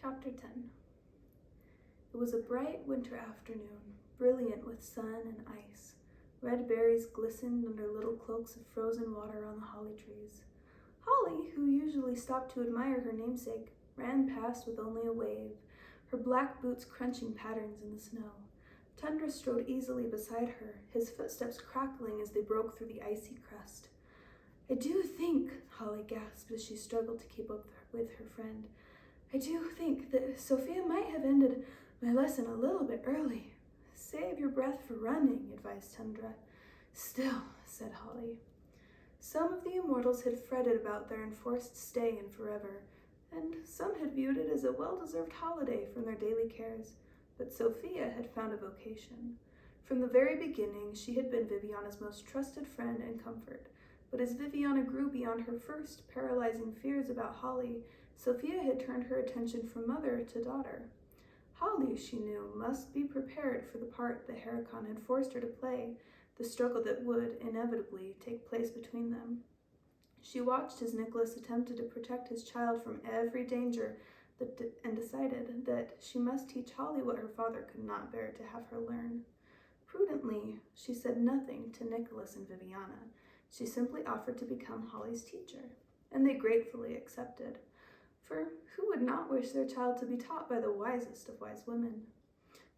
Chapter 10. It was a bright winter afternoon, brilliant with sun and ice. Red berries glistened under little cloaks of frozen water on the holly trees. Holly, who usually stopped to admire her namesake, ran past with only a wave, her black boots crunching patterns in the snow. Tundra strode easily beside her, his footsteps crackling as they broke through the icy crust. "I do think," Holly gasped as she struggled to keep up with her friend, "I do think that Sophia might have ended my lesson a little bit early." "Save your breath for running," advised Tundra. "Still," said Holly. Some of the immortals had fretted about their enforced stay in forever, and some had viewed it as a well-deserved holiday from their daily cares. But Sophia had found a vocation. From the very beginning, she had been Viviana's most trusted friend and comfort. But as Viviana grew beyond her first paralyzing fears about Holly, Sophia had turned her attention from mother to daughter. Holly, she knew, must be prepared for the part that Heracon had forced her to play, the struggle that would, inevitably, take place between them. She watched as Nicholas attempted to protect his child from every danger and decided that she must teach Holly what her father could not bear to have her learn. Prudently, she said nothing to Nicholas and Viviana. She simply offered to become Holly's teacher, and they gratefully accepted. For who would not wish their child to be taught by the wisest of wise women?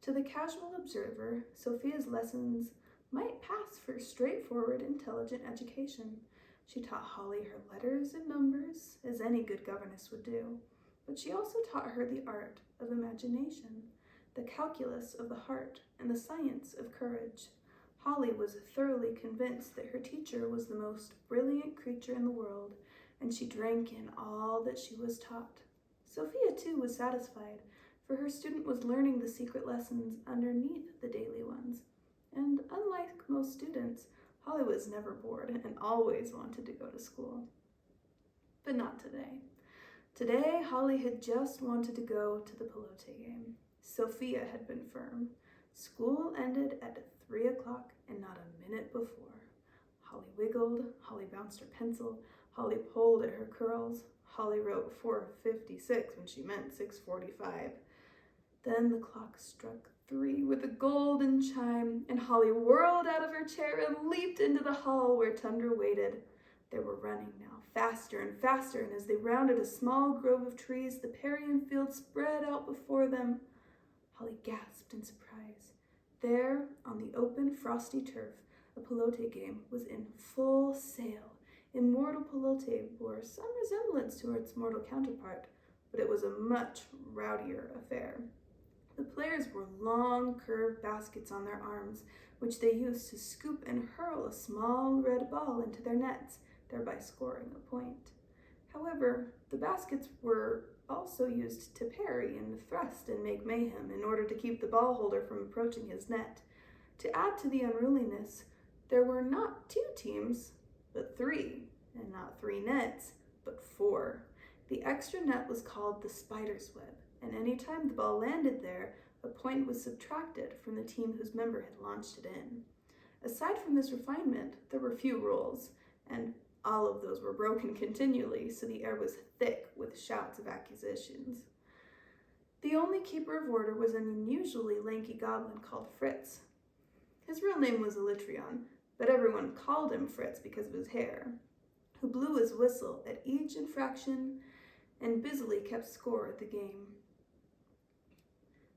To the casual observer, Sophia's lessons might pass for straightforward, intelligent education. She taught Holly her letters and numbers, as any good governess would do, but she also taught her the art of imagination, the calculus of the heart, and the science of courage. Holly was thoroughly convinced that her teacher was the most brilliant creature in the world, and she drank in all that she was taught. Sophia, too, was satisfied, for her student was learning the secret lessons underneath the daily ones. And unlike most students, Holly was never bored and always wanted to go to school. But not today. Today, Holly had just wanted to go to the pelote game. Sophia had been firm. School ended at 3 o'clock and not a minute before. Holly wiggled, Holly bounced her pencil, Holly pulled at her curls. Holly wrote 4:56 when she meant 6:45. Then the clock struck 3 with a golden chime, and Holly whirled out of her chair and leaped into the hall where Tundra waited. They were running now, faster and faster, and as they rounded a small grove of trees, the Parian field spread out before them. Holly gasped in surprise. There, on the open, frosty turf, a pelote game was in full sail. Immortal pelote bore some resemblance to its mortal counterpart, but it was a much rowdier affair. The players wore long, curved baskets on their arms, which they used to scoop and hurl a small red ball into their nets, thereby scoring a point. However, the baskets were also used to parry and thrust and make mayhem in order to keep the ball holder from approaching his net. To add to the unruliness, there were not 2 teams, but 3, and not 3 nets, but 4. The extra net was called the spider's web, and any time the ball landed there, a point was subtracted from the team whose member had launched it in. Aside from this refinement, there were few rules, and all of those were broken continually, so the air was thick with shouts of accusations. The only keeper of order was an unusually lanky goblin called Fritz. His real name was Elytrion, but everyone called him Fritz because of his hair, who blew his whistle at each infraction and busily kept score at the game.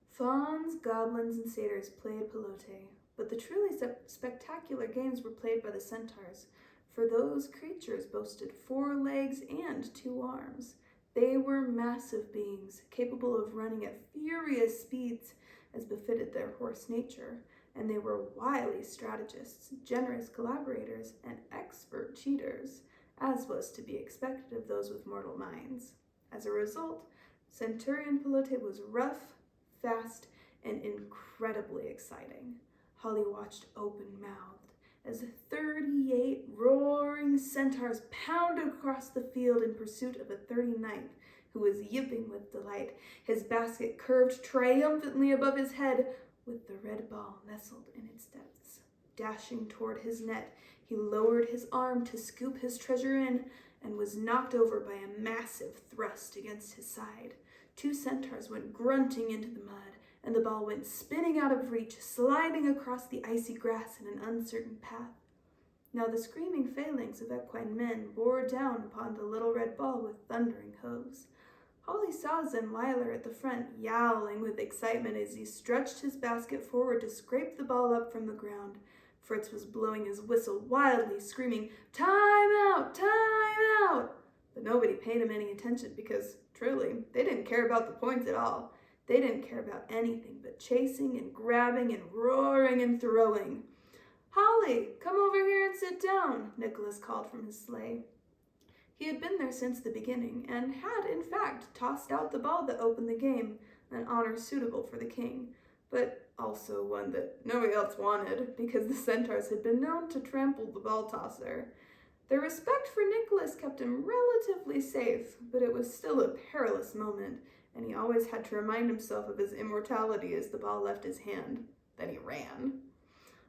Fauns, goblins, and satyrs played pelote, but the truly spectacular games were played by the centaurs, for those creatures boasted 4 legs and 2 arms. They were massive beings, capable of running at furious speeds as befitted their horse nature, and they were wily strategists, generous collaborators, and expert cheaters, as was to be expected of those with mortal minds. As a result, Centurion pelote was rough, fast, and incredibly exciting. Holly watched open-mouthed as 38 roaring centaurs pounded across the field in pursuit of a 39th, who was yipping with delight, his basket curved triumphantly above his head, with the red ball nestled in its depths. Dashing toward his net, he lowered his arm to scoop his treasure in, and was knocked over by a massive thrust against his side. 2 centaurs went grunting into the mud, and the ball went spinning out of reach, sliding across the icy grass in an uncertain path. Now the screaming phalanx of equine men bore down upon the little red ball with thundering hoofs. Holly saw Zenweiler at the front, yowling with excitement as he stretched his basket forward to scrape the ball up from the ground. Fritz was blowing his whistle wildly, screaming, "Time out! Time out!" But nobody paid him any attention because, truly, they didn't care about the points at all. They didn't care about anything but chasing and grabbing and roaring and throwing. "Holly, come over here and sit down," Nicholas called from his sleigh. He had been there since the beginning, and had, in fact, tossed out the ball that opened the game, an honor suitable for the king, but also one that nobody else wanted, because the centaurs had been known to trample the ball tosser. Their respect for Nicholas kept him relatively safe, but it was still a perilous moment, and he always had to remind himself of his immortality as the ball left his hand. Then he ran.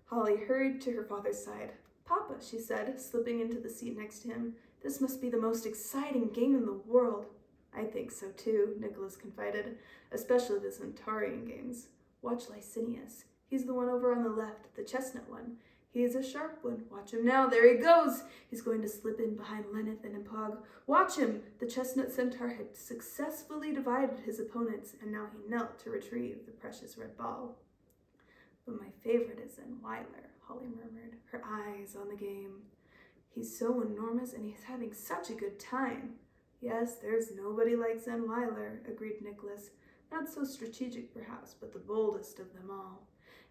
Holly hurried to her father's side. "Papa," she said, slipping into the seat next to him, "this must be the most exciting game in the world." "I think so too," Nicholas confided, "especially the Centaurian games. Watch Licinius. He's the one over on the left, the chestnut one. He's a sharp one. Watch him now. There he goes. He's going to slip in behind Lenneth and Impog. Watch him." The chestnut centaur had successfully divided his opponents, and now he knelt to retrieve the precious red ball. "But my favorite is Zenweiler," Holly murmured, her eyes on the game. "He's so enormous, and he's having such a good time." "Yes, there's nobody like Zenweiler," agreed Nicholas. "Not so strategic, perhaps, but the boldest of them all."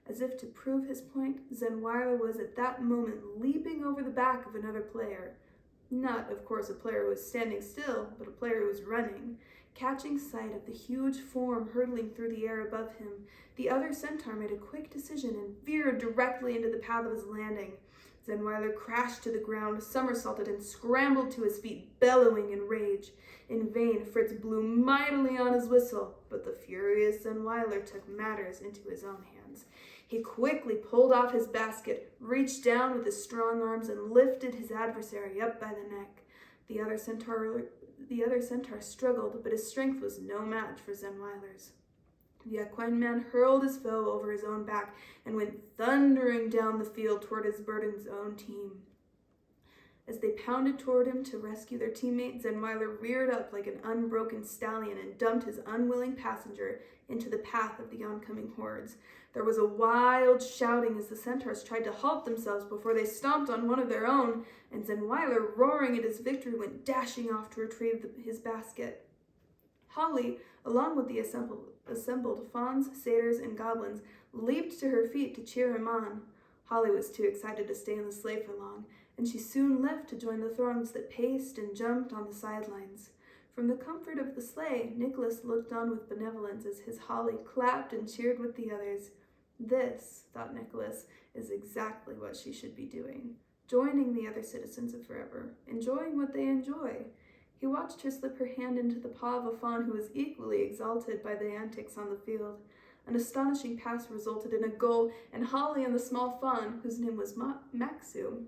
As if to prove his point, Zenweiler was at that moment leaping over the back of another player. Not, of course, a player who was standing still, but a player who was running. Catching sight of the huge form hurtling through the air above him, the other centaur made a quick decision and veered directly into the path of his landing. Zenweiler crashed to the ground, somersaulted, and scrambled to his feet, bellowing in rage. In vain, Fritz blew mightily on his whistle, but the furious Zenweiler took matters into his own hands. He quickly pulled off his basket, reached down with his strong arms, and lifted his adversary up by the neck. The other centaur struggled, but his strength was no match for Zenweiler's. The equine man hurled his foe over his own back and went thundering down the field toward his burden's own team. As they pounded toward him to rescue their teammate, Zenweiler reared up like an unbroken stallion and dumped his unwilling passenger into the path of the oncoming hordes. There was a wild shouting as the centaurs tried to halt themselves before they stomped on one of their own, and Zenweiler, roaring at his victory, went dashing off to retrieve his basket. Holly, along with the assembled fauns, satyrs, and goblins, leaped to her feet to cheer him on. Holly was too excited to stay in the sleigh for long, and she soon left to join the throngs that paced and jumped on the sidelines. From the comfort of the sleigh, Nicholas looked on with benevolence as his Holly clapped and cheered with the others. This, thought Nicholas, is exactly what she should be doing, joining the other citizens of Forever, enjoying what they enjoy. He watched her slip her hand into the paw of a fawn who was equally exalted by the antics on the field. An astonishing pass resulted in a goal, and Holly and the small fawn, whose name was Maxu,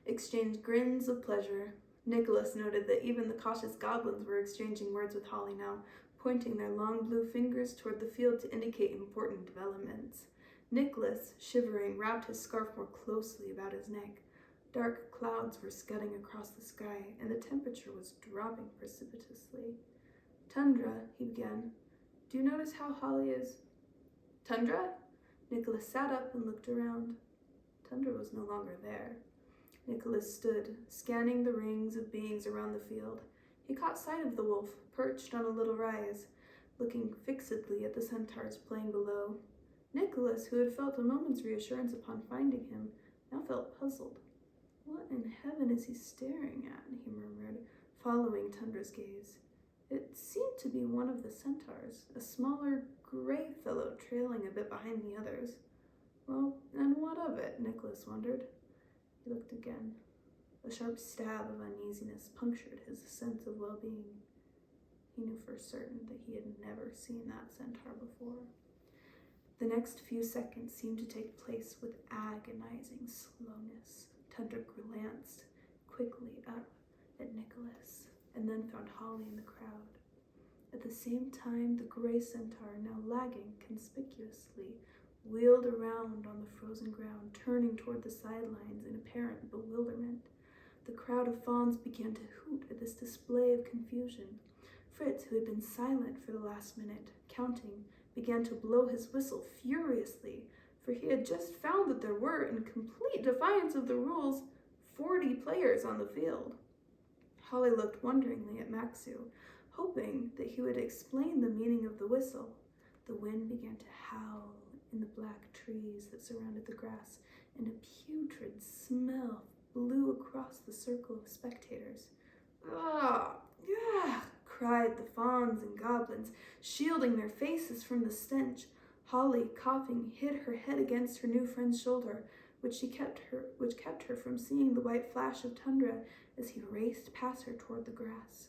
exchanged grins of pleasure. Nicholas noted that even the cautious goblins were exchanging words with Holly now, pointing their long blue fingers toward the field to indicate important developments. Nicholas, shivering, wrapped his scarf more closely about his neck. Dark clouds were scudding across the sky, and the temperature was dropping precipitously. "Tundra," he began, "do you notice how Holly is—" "Tundra?" Nicholas sat up and looked around. Tundra was no longer there. Nicholas stood, scanning the rings of beings around the field. He caught sight of the wolf, perched on a little rise, looking fixedly at the centaurs playing below. Nicholas, who had felt a moment's reassurance upon finding him, now felt puzzled. "What in heaven is he staring at?" he murmured, following Tundra's gaze. It seemed to be one of the centaurs, a smaller, gray fellow trailing a bit behind the others. Well, and what of it? Nicholas wondered. He looked again. A sharp stab of uneasiness punctured his sense of well-being. He knew for certain that he had never seen that centaur before. The next few seconds seemed to take place with agonizing slowness. Tundra glanced quickly up at Nicholas, and then found Holly in the crowd. At the same time, the gray centaur, now lagging conspicuously, wheeled around on the frozen ground, turning toward the sidelines in apparent bewilderment. The crowd of fawns began to hoot at this display of confusion. Fritz, who had been silent for the last minute, counting, began to blow his whistle furiously, for he had just found that there were, in complete defiance of the rules, 40 players on the field. Holly looked wonderingly at Maxu, hoping that he would explain the meaning of the whistle. The wind began to howl in the black trees that surrounded the grass, and a putrid smell blew across the circle of spectators. "Ah, yeah!" cried the fawns and goblins, shielding their faces from the stench. Holly, coughing, hid her head against her new friend's shoulder, which kept her from seeing the white flash of Tundra as he raced past her toward the grass.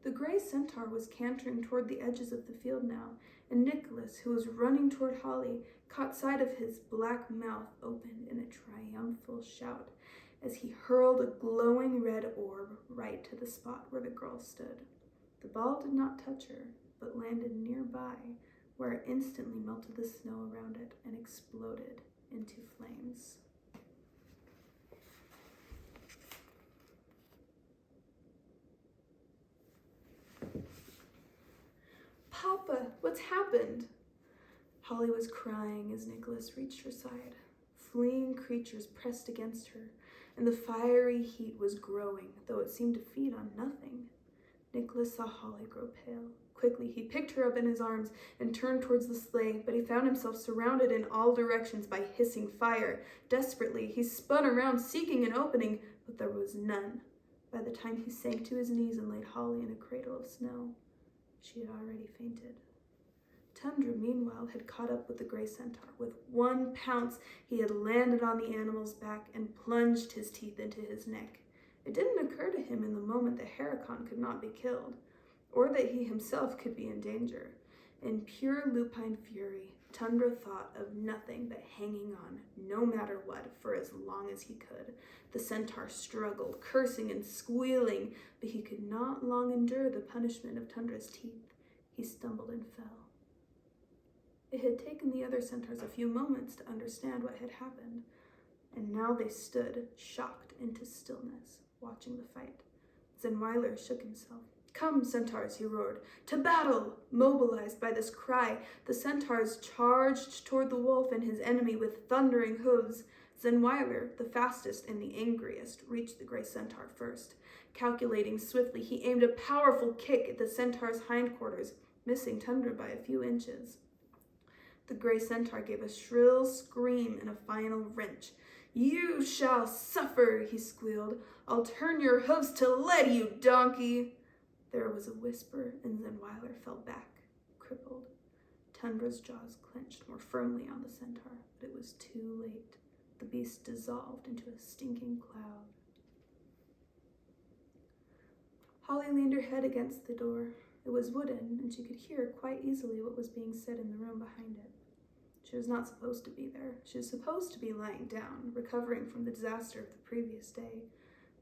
The gray centaur was cantering toward the edges of the field now, and Nicholas, who was running toward Holly, caught sight of his black mouth open in a triumphal shout as he hurled a glowing red orb right to the spot where the girl stood. The ball did not touch her, but landed nearby, where it instantly melted the snow around it and exploded into flames. "Papa, what's happened?" Holly was crying as Nicholas reached her side. Fleeing creatures pressed against her, and the fiery heat was growing, though it seemed to feed on nothing. Nicholas saw Holly grow pale. Quickly, he picked her up in his arms and turned towards the sleigh, but he found himself surrounded in all directions by hissing fire. Desperately, he spun around, seeking an opening, but there was none. By the time he sank to his knees and laid Holly in a cradle of snow, she had already fainted. Tundra, meanwhile, had caught up with the gray centaur. With one pounce, he had landed on the animal's back and plunged his teeth into his neck. It didn't occur to him in the moment that Heracon could not be killed, or that he himself could be in danger. In pure lupine fury, Tundra thought of nothing but hanging on, no matter what, for as long as he could. The centaur struggled, cursing and squealing, but he could not long endure the punishment of Tundra's teeth. He stumbled and fell. It had taken the other centaurs a few moments to understand what had happened, and now they stood, shocked into stillness, watching the fight. Zenweiler shook himself. "Come, centaurs," he roared, "to battle!" Mobilized by this cry, the centaurs charged toward the wolf and his enemy with thundering hooves. Zenweiler, the fastest and the angriest, reached the gray centaur first. Calculating swiftly, he aimed a powerful kick at the centaur's hindquarters, missing Tundra by a few inches. The gray centaur gave a shrill scream and a final wrench. "You shall suffer," he squealed. "I'll turn your hoofs to lead, you donkey." There was a whisper, and Zenweiler fell back, crippled. Tundra's jaws clenched more firmly on the centaur, but it was too late. The beast dissolved into a stinking cloud. Holly leaned her head against the door. It was wooden, and she could hear quite easily what was being said in the room behind it. She was not supposed to be there. She was supposed to be lying down, recovering from the disaster of the previous day.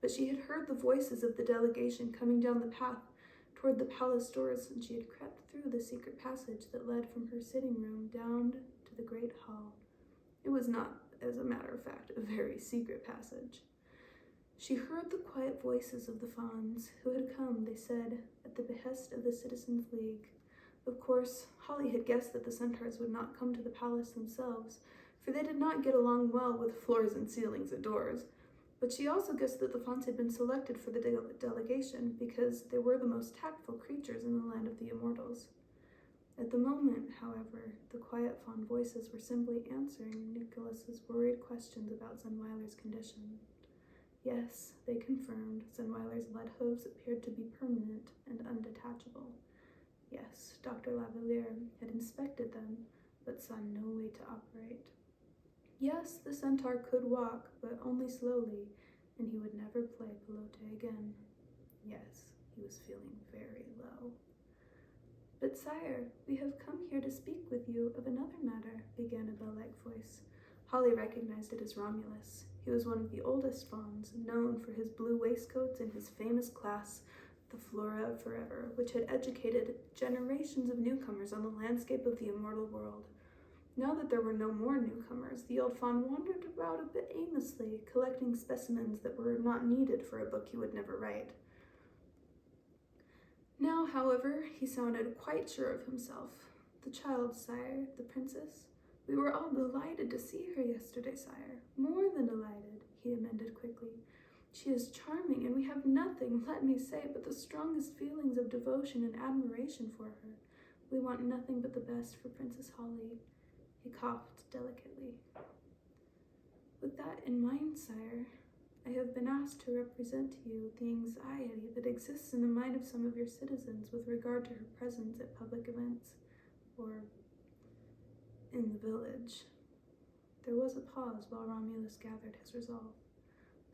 But she had heard the voices of the delegation coming down the path toward the palace doors, and she had crept through the secret passage that led from her sitting room down to the great hall. It was not, as a matter of fact, a very secret passage. She heard the quiet voices of the fawns, who had come, they said, at the behest of the Citizens' League. Of course, Holly had guessed that the centaurs would not come to the palace themselves, for they did not get along well with floors and ceilings and doors. But she also guessed that the fawns had been selected for the delegation because they were the most tactful creatures in the land of the immortals. At the moment, however, the quiet fawn voices were simply answering Nicholas's worried questions about Zenweiler's condition. Yes, they confirmed, Zenweiler's lead hooves appeared to be permanent and undetachable. Yes, Dr. Lavalier had inspected them, but saw no way to operate. Yes, the centaur could walk, but only slowly, and he would never play pelote again. Yes, he was feeling very low. "But sire, we have come here to speak with you of another matter," began a bell-like voice. Holly recognized it as Romulus. He was one of the oldest fawns, known for his blue waistcoats and his famous class, the flora of forever, which had educated generations of newcomers on the landscape of the immortal world. Now that there were no more newcomers, the old faun wandered about a bit aimlessly, collecting specimens that were not needed for a book he would never write. Now, however, he sounded quite sure of himself. The child, sire, the princess. We were all delighted to see her yesterday, sire. More than delighted, he amended quickly. She is charming, and we have nothing, let me say, but the strongest feelings of devotion and admiration for her. We want nothing but the best for Princess Holly. He coughed delicately. With that in mind, sire, I have been asked to represent to you the anxiety that exists in the mind of some of your citizens with regard to her presence at public events, or in the village. There was a pause while Romulus gathered his resolve.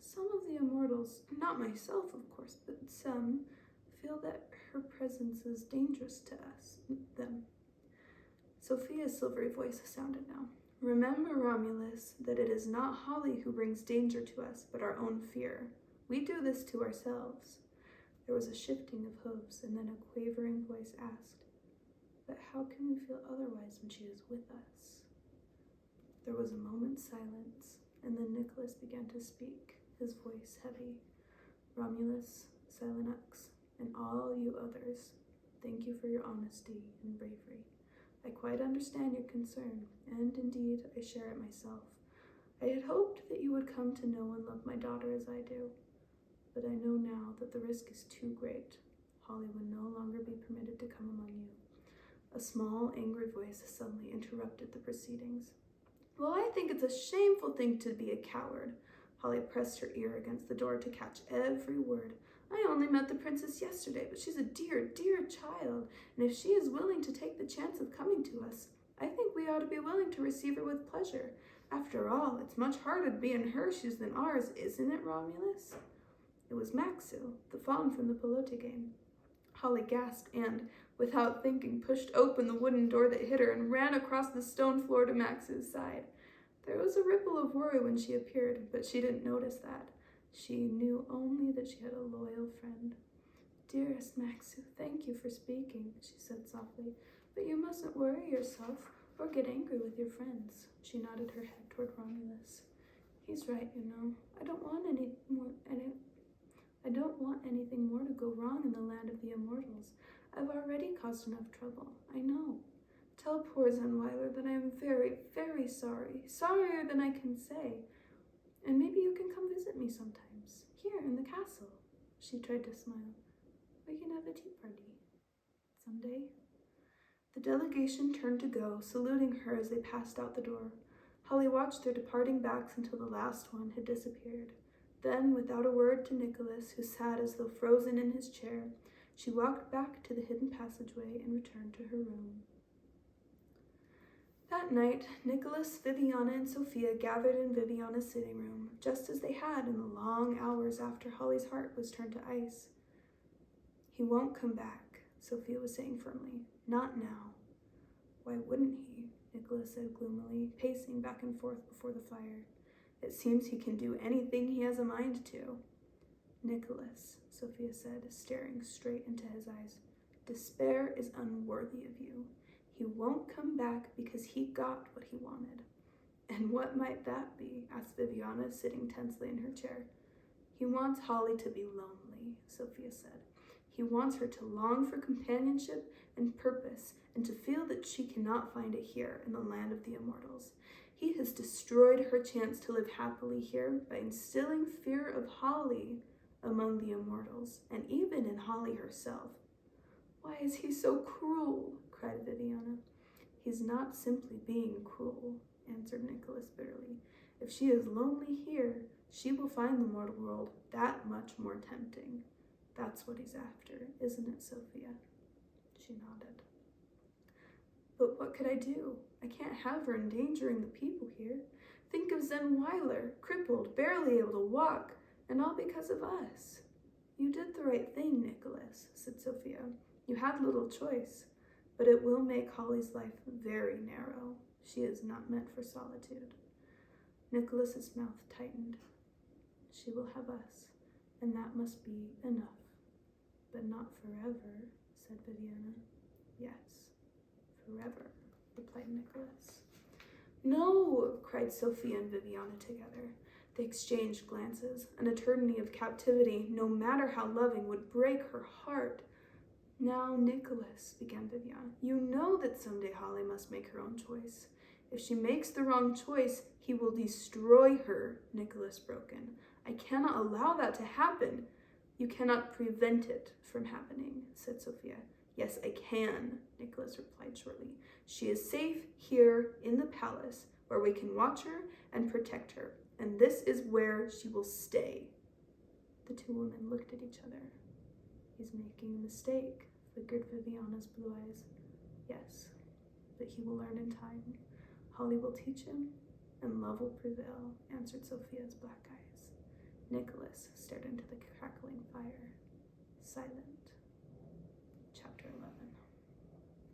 Some of the immortals, not myself of course, but some, feel that her presence is dangerous to them. Sophia's silvery voice sounded now. Remember, Romulus, that it is not Holly who brings danger to us, but our own fear. We do this to ourselves. There was a shifting of hooves, and then a quavering voice asked, but how can we feel otherwise when she is with us? There was a moment's silence, and then Nicholas began to speak, his voice heavy. Romulus, Silenux, and all you others, thank you for your honesty and bravery. I quite understand your concern, and indeed I share it myself. I had hoped that you would come to know and love my daughter as I do, but I know now that the risk is too great. Holly would no longer be permitted to come among you. A small, angry voice suddenly interrupted the proceedings. Well, I think it's a shameful thing to be a coward. Holly pressed her ear against the door to catch every word. I only met the princess yesterday, but she's a dear, dear child, and if she is willing to take the chance of coming to us, I think we ought to be willing to receive her with pleasure. After all, it's much harder to be in her shoes than ours, isn't it, Romulus? It was Maxu, the faun from the Pelote game. Holly gasped and, without thinking, pushed open the wooden door that hid her and ran across the stone floor to Max's side. There was a ripple of worry when she appeared, but she didn't notice that. She knew only that she had a loyal friend. Dearest Maxu, thank you for speaking, she said softly, but you mustn't worry yourself or get angry with your friends. She nodded her head toward Romulus. He's right, you know. I don't want anything more to go wrong in the land of the immortals. I've already caused enough trouble, I know. Tell poor Zenweiler that I am very, very sorry, sorrier than I can say. And maybe you can come visit me sometimes, here in the castle. She tried to smile. We can have a tea party. Someday. The delegation turned to go, saluting her as they passed out the door. Holly watched their departing backs until the last one had disappeared. Then, without a word to Nicholas, who sat as though frozen in his chair, she walked back to the hidden passageway and returned to her room. That night, Nicholas, Viviana, and Sophia gathered in Viviana's sitting room, just as they had in the long hours after Holly's heart was turned to ice. He won't come back, Sophia was saying firmly. Not now. Why wouldn't he? Nicholas said gloomily, pacing back and forth before the fire. It seems he can do anything he has a mind to. Nicholas, Sophia said, staring straight into his eyes, despair is unworthy of you. He won't come back because he got what he wanted. And what might that be? Asked Viviana, sitting tensely in her chair. He wants Holly to be lonely, Sophia said. He wants her to long for companionship and purpose, and to feel that she cannot find it here in the land of the immortals. He has destroyed her chance to live happily here by instilling fear of Holly among the immortals, and even in Holly herself. Why is he so cruel? Cried Viviana. He's not simply being cruel, answered Nicholas bitterly. If she is lonely here, she will find the mortal world that much more tempting. That's what he's after, isn't it, Sophia? She nodded. But what could I do? I can't have her endangering the people here. Think of Zenweiler, crippled, barely able to walk, and all because of us. You did the right thing, Nicholas, said Sophia. You had little choice. But it will make Holly's life very narrow. She is not meant for solitude. Nicholas's mouth tightened. She will have us, and that must be enough. But not forever, said Viviana. Yes, forever, replied Nicholas. No, cried Sophia and Viviana together. They exchanged glances. An eternity of captivity, no matter how loving, would break her heart. Now, Nicholas, began Viviana, you know that someday Holly must make her own choice. If she makes the wrong choice, he will destroy her, Nicholas broke in. I cannot allow that to happen. You cannot prevent it from happening, said Sophia. Yes, I can, Nicholas replied shortly. She is safe here in the palace, where we can watch her and protect her, and this is where she will stay. The two women looked at each other. He's making a mistake, flickered Viviana's blue eyes. Yes, but he will learn in time. Holly will teach him, and love will prevail, answered Sophia's black eyes. Nicholas stared into the crackling fire, silent. Chapter 11.